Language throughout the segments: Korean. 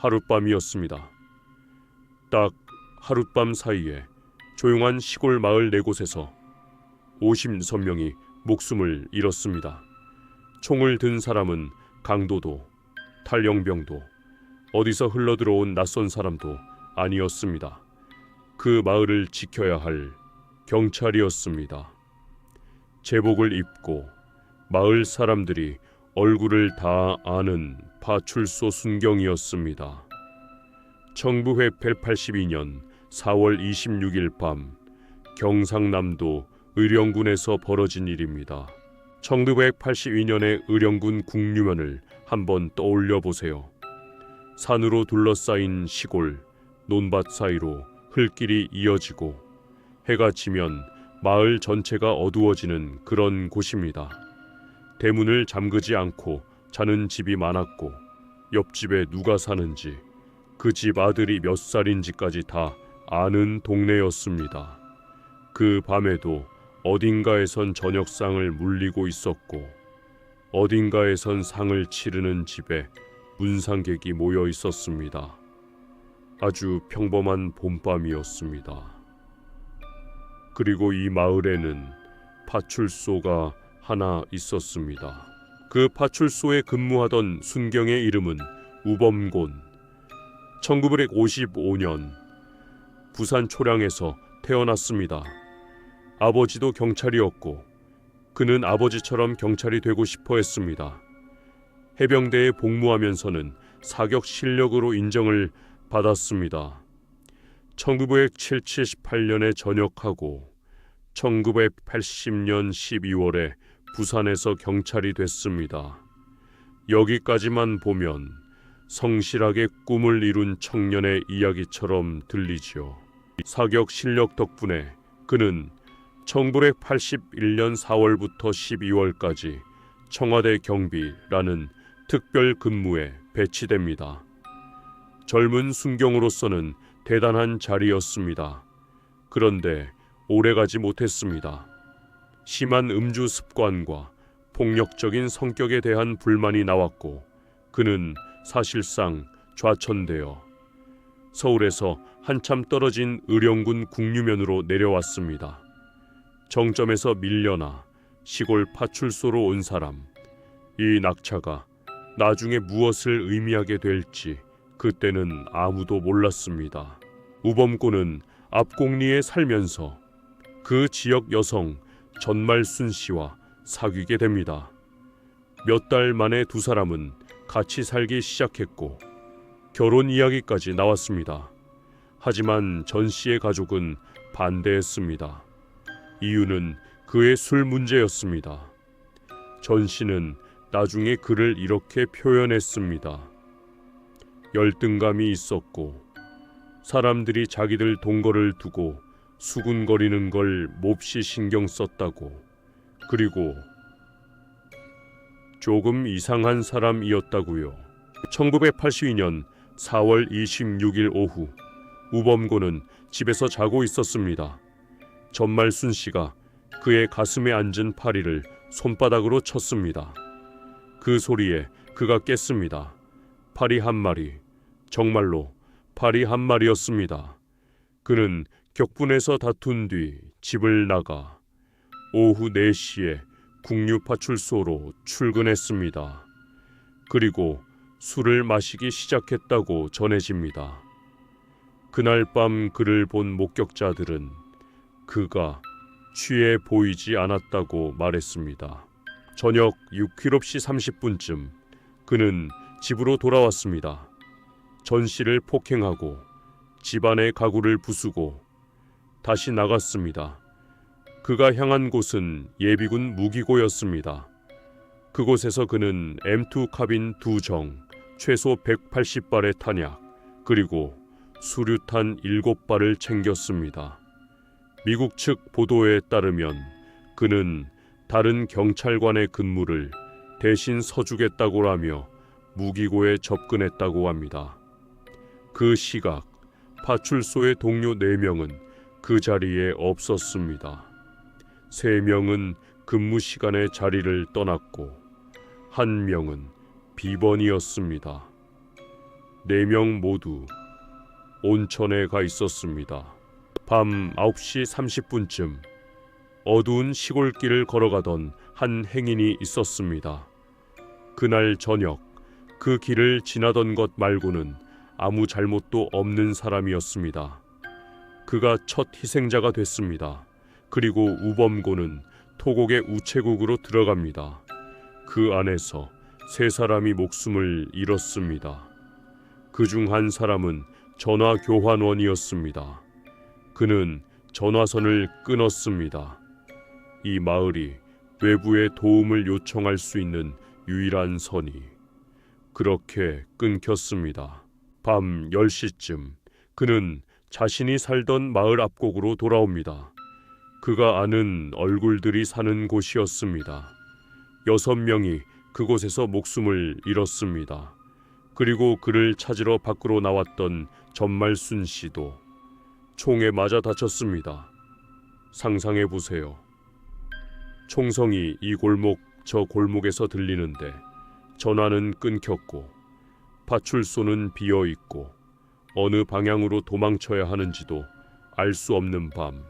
하룻밤이었습니다. 딱 하룻밤 사이에 조용한 시골 마을 4곳에서 50선명이 목숨을 잃었습니다. 총을 든 사람은 강도도 탈영병도 어디서 흘러들어온 낯선 사람도 아니었습니다. 그 마을을 지켜야 할 경찰이었습니다. 제복을 입고 마을 사람들이 얼굴을 다 아는 파출소 순경이었습니다. 청부회 182년 4월 26일 밤 경상남도 의령군에서 벌어진 일입니다. 1982년의 의령군 국류면을 한번 떠올려 보세요. 산으로 둘러싸인 시골, 논밭 사이로 흘길이 이어지고 해가 지면 마을 전체가 어두워지는 그런 곳입니다. 대문을 잠그지 않고 자는 집이 많았고 옆집에 누가 사는지 그 집 아들이 몇 살인지까지 다 아는 동네였습니다. 그 밤에도 어딘가에선 저녁상을 물리고 있었고 어딘가에선 상을 치르는 집에 문상객이 모여 있었습니다. 아주 평범한 봄밤이었습니다. 그리고 이 마을에는 파출소가 하나 있었습니다. 그 파출소에 근무하던 순경의 이름은 우범곤. 1955년 부산 초량에서 태어났습니다. 아버지도 경찰이었고 그는 아버지처럼 경찰이 되고 싶어 했습니다. 해병대에 복무하면서는 사격 실력으로 인정을 받았습니다. 1978년에 전역하고 1980년 12월에 부산에서 경찰이 됐습니다. 여기까지만 보면 성실하게 꿈을 이룬 청년의 이야기처럼 들리지요. 사격 실력 덕분에 그는 1981년 4월부터 12월까지 청와대 경비라는 특별 근무에 배치됩니다. 젊은 순경으로서는 대단한 자리였습니다. 그런데 오래가지 못했습니다. 심한 음주 습관과 폭력적인 성격에 대한 불만이 나왔고 그는 사실상 좌천되어 서울에서 한참 떨어진 의령군 국류면으로 내려왔습니다. 정점에서 밀려나 시골 파출소로 온 사람, 이 낙차가 나중에 무엇을 의미하게 될지 그때는 아무도 몰랐습니다. 우범곤은 앞곡리에 살면서 그 지역 여성 전말순 씨와 사귀게 됩니다. 몇 달 만에 두 사람은 같이 살기 시작했고 결혼 이야기까지 나왔습니다. 하지만 전 씨의 가족은 반대했습니다. 이유는 그의 술 문제였습니다. 전 씨는 나중에 그를 이렇게 표현했습니다. 열등감이 있었고 사람들이 자기들 동거를 두고 수군거리는 걸 몹시 신경 썼다고. 그리고 조금 이상한 사람이었다고요. 1982년 4월 26일 오후 우범곤은 집에서 자고 있었습니다. 전말순 씨가 그의 가슴에 앉은 파리를 손바닥으로 쳤습니다. 그 소리에 그가 깼습니다. 파리 한 마리, 정말로 파리 한 마리였습니다. 그는 격분해서 다툰 뒤 집을 나가 오후 4시에 국류파출소로 출근했습니다. 그리고 술을 마시기 시작했다고 전해집니다. 그날 밤 그를 본 목격자들은 그가 취해 보이지 않았다고 말했습니다. 저녁 7시 30분쯤 그는 집으로 돌아왔습니다. 전 씨를 폭행하고 집안의 가구를 부수고 다시 나갔습니다. 그가 향한 곳은 예비군 무기고였습니다. 그곳에서 그는 M2 카빈 2정, 최소 180발의 탄약, 그리고 수류탄 7발을 챙겼습니다. 미국 측 보도에 따르면 그는 다른 경찰관의 근무를 대신 서주겠다고 하며 무기고에 접근했다고 합니다. 그 시각 파출소의 동료 4명은 그 자리에 없었습니다. 3명은 근무 시간에 자리를 떠났고 1명은 비번이었습니다. 4명 모두 온천에 가 있었습니다. 밤 9시 30분쯤 어두운 시골길을 걸어가던 한 행인이 있었습니다. 그날 저녁 그 길을 지나던 것 말고는 아무 잘못도 없는 사람이었습니다. 그가 첫 희생자가 됐습니다. 그리고 우범고는 토곡의 우체국으로 들어갑니다. 그 안에서 3사람이 목숨을 잃었습니다. 그중 한 사람은 전화교환원이었습니다. 그는 전화선을 끊었습니다. 이 마을이 외부의 도움을 요청할 수 있는 유일한 선이 그렇게 끊겼습니다. 밤 10시쯤 그는 자신이 살던 마을 앞곡으로 돌아옵니다. 그가 아는 얼굴들이 사는 곳이었습니다. 6명이 그곳에서 목숨을 잃었습니다. 그리고 그를 찾으러 밖으로 나왔던 전말순 씨도 총에 맞아 다쳤습니다. 상상해 보세요. 총성이 이 골목 저 골목에서 들리는데 전화는 끊겼고 파출소는 비어 있고 어느 방향으로 도망쳐야 하는지도 알 수 없는 밤,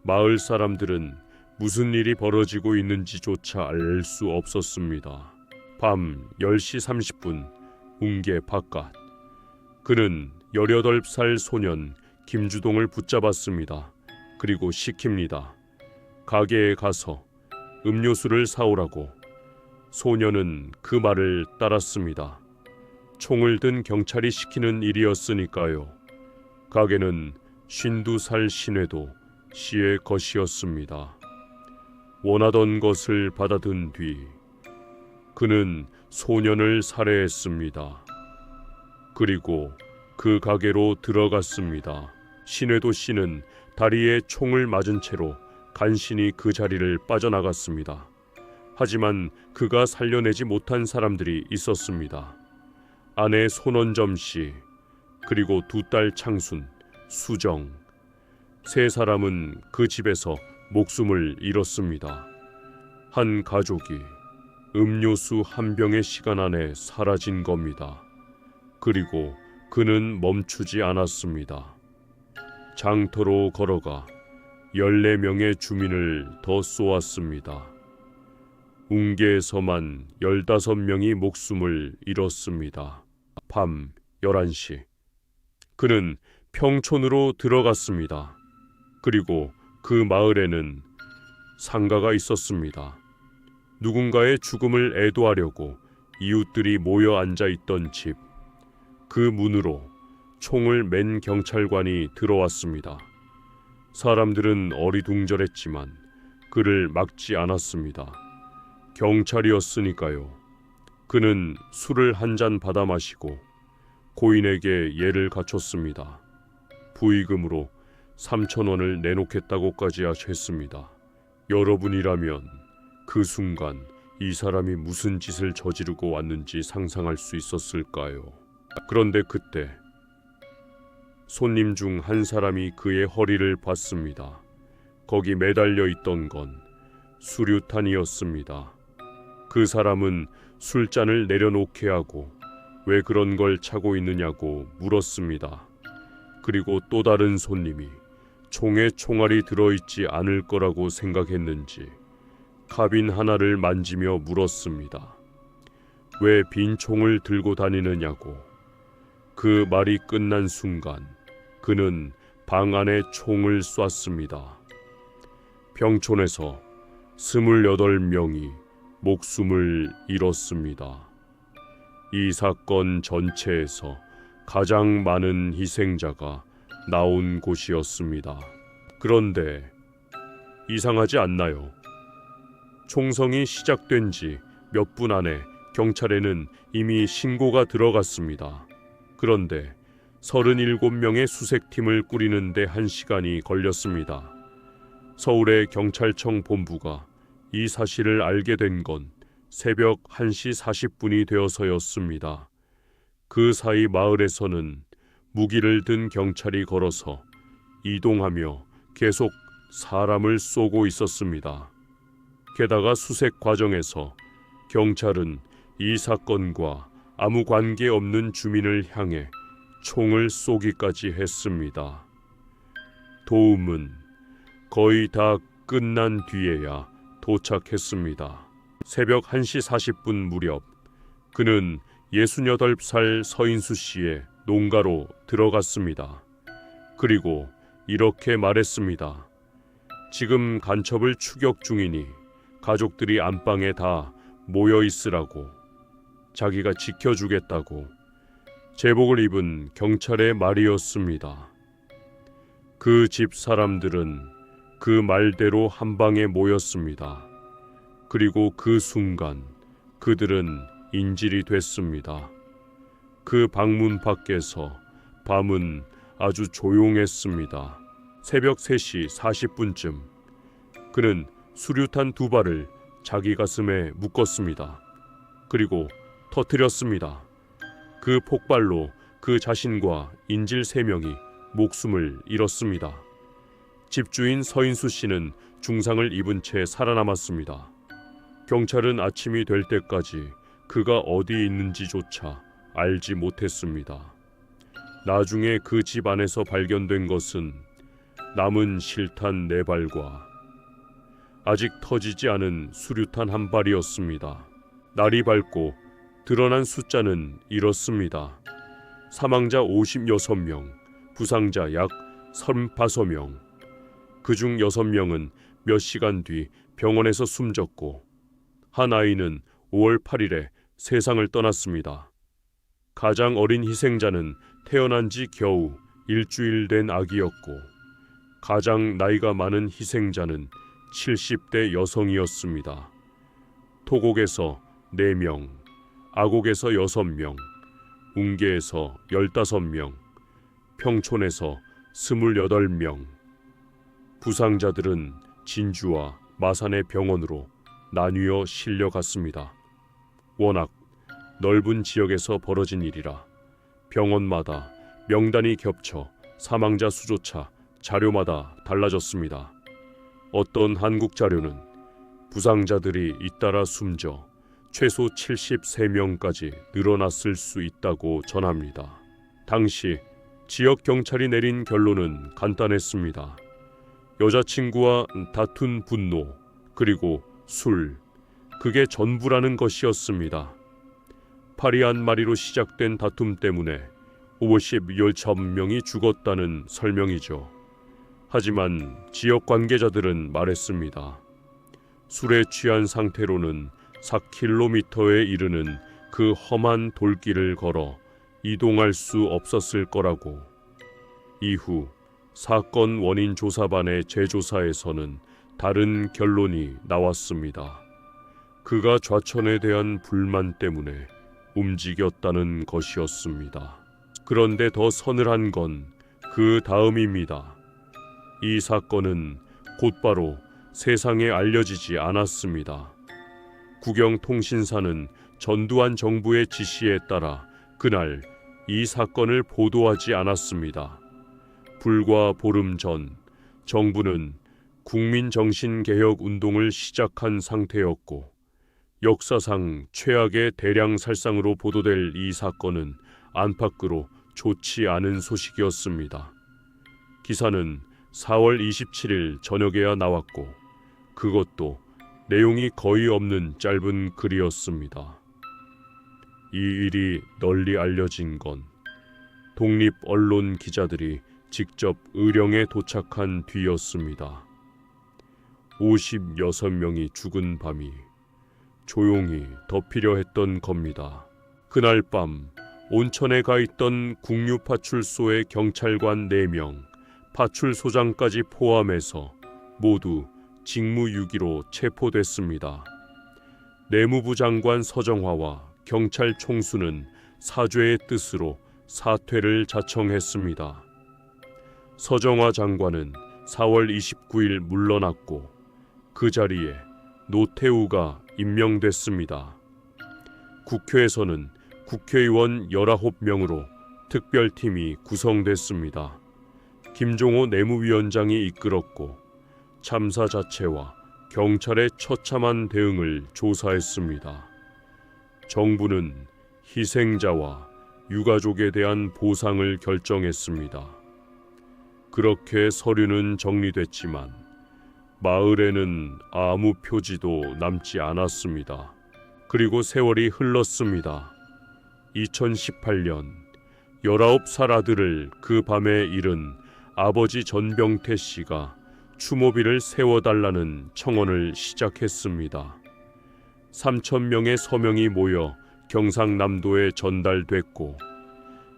마을 사람들은 무슨 일이 벌어지고 있는지조차 알 수 없었습니다. 밤 10시 30분 웅계 바깥, 그는 18살 소년 김주동을 붙잡았습니다. 그리고 시킵니다. 가게에 가서 음료수를 사오라고. 소년은 그 말을 따랐습니다. 총을 든 경찰이 시키는 일이었으니까요. 가게는 52살 신회도 씨의 것이었습니다. 원하던 것을 받아든 뒤 그는 소년을 살해했습니다. 그리고 그 가게로 들어갔습니다. 신회도 씨는 다리에 총을 맞은 채로 간신히 그 자리를 빠져나갔습니다. 하지만 그가 살려내지 못한 사람들이 있었습니다. 아내 손원점 씨, 그리고 2딸 창순, 수정, 3사람은 그 집에서 목숨을 잃었습니다. 한 가족이 음료수 한 병의 시간 안에 사라진 겁니다. 그리고 그는 멈추지 않았습니다. 장터로 걸어가 14명의 주민을 더 쏘았습니다. 웅계에서만 15명이 목숨을 잃었습니다. 밤 11시 그는 평촌으로 들어갔습니다. 그리고 그 마을에는 상가가 있었습니다. 누군가의 죽음을 애도하려고 이웃들이 모여 앉아 있던 집, 그 문으로 총을 맨 경찰관이 들어왔습니다. 사람들은 어리둥절했지만 그를 막지 않았습니다. 경찰이었으니까요. 그는 술을 한 잔 받아 마시고 고인에게 예를 갖췄습니다. 부의금으로 3,000원을 내놓겠다고까지 했습니다. 여러분이라면 그 순간 이 사람이 무슨 짓을 저지르고 왔는지 상상할 수 있었을까요? 그런데 그때 손님 중 한 사람이 그의 허리를 봤습니다. 거기 매달려 있던 건 수류탄이었습니다. 그 사람은 술잔을 내려놓게 하고 왜 그런 걸 차고 있느냐고 물었습니다. 그리고 또 다른 손님이 총에 총알이 들어있지 않을 거라고 생각했는지 카빈 하나를 만지며 물었습니다. 왜 빈 총을 들고 다니느냐고. 그 말이 끝난 순간 그는 방 안에 총을 쐈습니다. 평촌에서 28명이 목숨을 잃었습니다. 이 사건 전체에서 가장 많은 희생자가 나온 곳이었습니다. 그런데 이상하지 않나요? 총성이 시작된 지 몇 분 안에 경찰에는 이미 신고가 들어갔습니다. 그런데 37명의 수색팀을 꾸리는데 1시간이 걸렸습니다. 서울의 경찰청 본부가 이 사실을 알게 된 건 새벽 1시 40분이 되어서였습니다. 그 사이 마을에서는 무기를 든 경찰이 걸어서 이동하며 계속 사람을 쏘고 있었습니다. 게다가 수색 과정에서 경찰은 이 사건과 아무 관계 없는 주민을 향해 총을 쏘기까지 했습니다. 도움은 거의 다 끝난 뒤에야 도착했습니다. 새벽 1시 40분 무렵 그는 68살 서인수 씨의 농가로 들어갔습니다. 그리고 이렇게 말했습니다. 지금 간첩을 추격 중이니 가족들이 안방에 다 모여 있으라고, 자기가 지켜주겠다고. 제복을 입은 경찰의 말이었습니다. 그 집 사람들은 그 말대로 한 방에 모였습니다. 그리고 그 순간 그들은 인질이 됐습니다. 그 방문 밖에서 밤은 아주 조용했습니다. 새벽 3시 40분쯤 그는 수류탄 2발을 자기 가슴에 묶었습니다. 그리고 터뜨렸습니다. 그 폭발로 그 자신과 인질 3명이 목숨을 잃었습니다. 집주인 서인수 씨는 중상을 입은 채 살아남았습니다. 경찰은 아침이 될 때까지 그가 어디 있는지조차 알지 못했습니다. 나중에 그 집 안에서 발견된 것은 남은 실탄 4발과 아직 터지지 않은 수류탄 1발이었습니다. 날이 밝고 드러난 숫자는 이렇습니다. 사망자 56명, 부상자 약 35명. 그중 6명은 몇 시간 뒤 병원에서 숨졌고 한 아이는 5월 8일에 세상을 떠났습니다. 가장 어린 희생자는 태어난 지 겨우 일주일 된 아기였고 가장 나이가 많은 희생자는 70대 여성이었습니다. 토곡에서 4명, 아곡에서 6명, 웅계에서 15명, 평촌에서 28명. 부상자들은 진주와 마산의 병원으로 나뉘어 실려갔습니다. 워낙 넓은 지역에서 벌어진 일이라 병원마다 명단이 겹쳐 사망자 수조차 자료마다 달라졌습니다. 어떤 한국 자료는 부상자들이 잇따라 숨져 최소 73명까지 늘어났을 수 있다고 전합니다. 당시 지역 경찰이 내린 결론은 간단했습니다. 여자친구와 다툰 분노, 그리고 술, 그게 전부라는 것이었습니다. 파리 한 마리로 시작된 다툼 때문에 50여천명이 죽었다는 설명이죠. 하지만 지역 관계자들은 말했습니다. 술에 취한 상태로는 4km에 이르는 그 험한 돌길을 걸어 이동할 수 없었을 거라고. 이후 사건 원인 조사반의 재조사에서는 다른 결론이 나왔습니다. 그가 좌천에 대한 불만 때문에 움직였다는 것이었습니다. 그런데 더 서늘한 건 그 다음입니다. 이 사건은 곧바로 세상에 알려지지 않았습니다. 국영통신사는 전두환 정부의 지시에 따라 그날 이 사건을 보도하지 않았습니다. 불과 보름 전 정부는 국민정신개혁 운동을 시작한 상태였고 역사상 최악의 대량 살상으로 보도될 이 사건은 안팎으로 좋지 않은 소식이었습니다. 기사는 4월 27일 저녁에야 나왔고 그것도 내용이 거의 없는 짧은 글이었습니다. 이 일이 널리 알려진 건 독립 언론 기자들이 직접 의령에 도착한 뒤였습니다. 56명이 죽은 밤이 조용히 덮이려 했던 겁니다. 그날 밤 온천에 가 있던 국유파출소의 경찰관 4명, 파출소장까지 포함해서 모두 직무유기로 체포됐습니다. 내무부 장관 서정화와 경찰 총수는 사죄의 뜻으로 사퇴를 자청했습니다. 서정화 장관은 4월 29일 물러났고 그 자리에 노태우가 임명됐습니다. 국회에서는 국회의원 19명으로 특별팀이 구성됐습니다. 김종호 내무위원장이 이끌었고 참사 자체와 경찰의 처참한 대응을 조사했습니다. 정부는 희생자와 유가족에 대한 보상을 결정했습니다. 그렇게 서류는 정리됐지만 마을에는 아무 표지도 남지 않았습니다. 그리고 세월이 흘렀습니다. 2018년 19살 아들을 그 밤에 잃은 아버지 전병태 씨가 추모비를 세워달라는 청원을 시작했습니다. 3,000명의 서명이 모여 경상남도에 전달됐고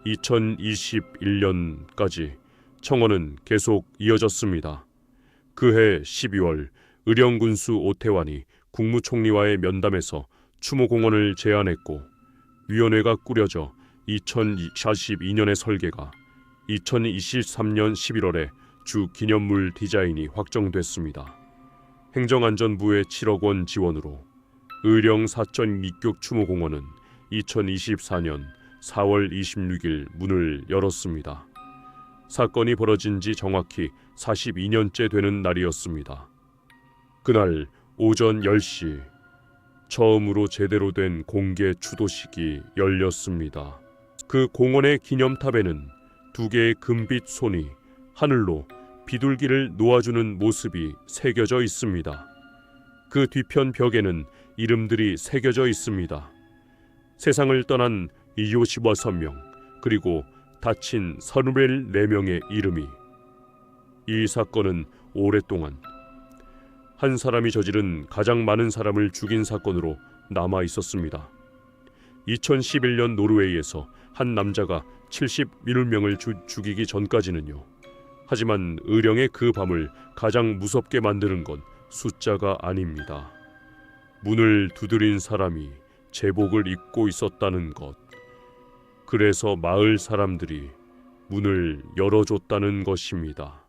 2021년까지 청원은 계속 이어졌습니다. 그해 12월 의령군수 오태환이 국무총리와의 면담에서 추모공원을 제안했고 위원회가 꾸려져 2042년의 설계가 2023년 11월에 주 기념물 디자인이 확정됐습니다. 행정안전부의 7억 원 지원으로 의령 사천 이격 추모공원은 2024년 4월 26일 문을 열었습니다. 사건이 벌어진 지 정확히 42년째 되는 날이었습니다. 그날 오전 10시 처음으로 제대로 된 공개 추도식이 열렸습니다. 그 공원의 기념탑에는 2개의 금빛 손이 하늘로 비둘기를 놓아주는 모습이 새겨져 있습니다. 그 뒤편 벽에는 이름들이 새겨져 있습니다. 세상을 떠난 56명 그리고 다친 34명의 이름이. 이 사건은 오랫동안 한 사람이 저지른 가장 많은 사람을 죽인 사건으로 남아 있었습니다. 2011년 노르웨이에서 한 남자가 71명을 죽이기 전까지는요. 하지만 의령의 그 밤을 가장 무섭게 만드는 건 숫자가 아닙니다. 문을 두드린 사람이 제복을 입고 있었다는 것. 그래서 마을 사람들이 문을 열어줬다는 것입니다.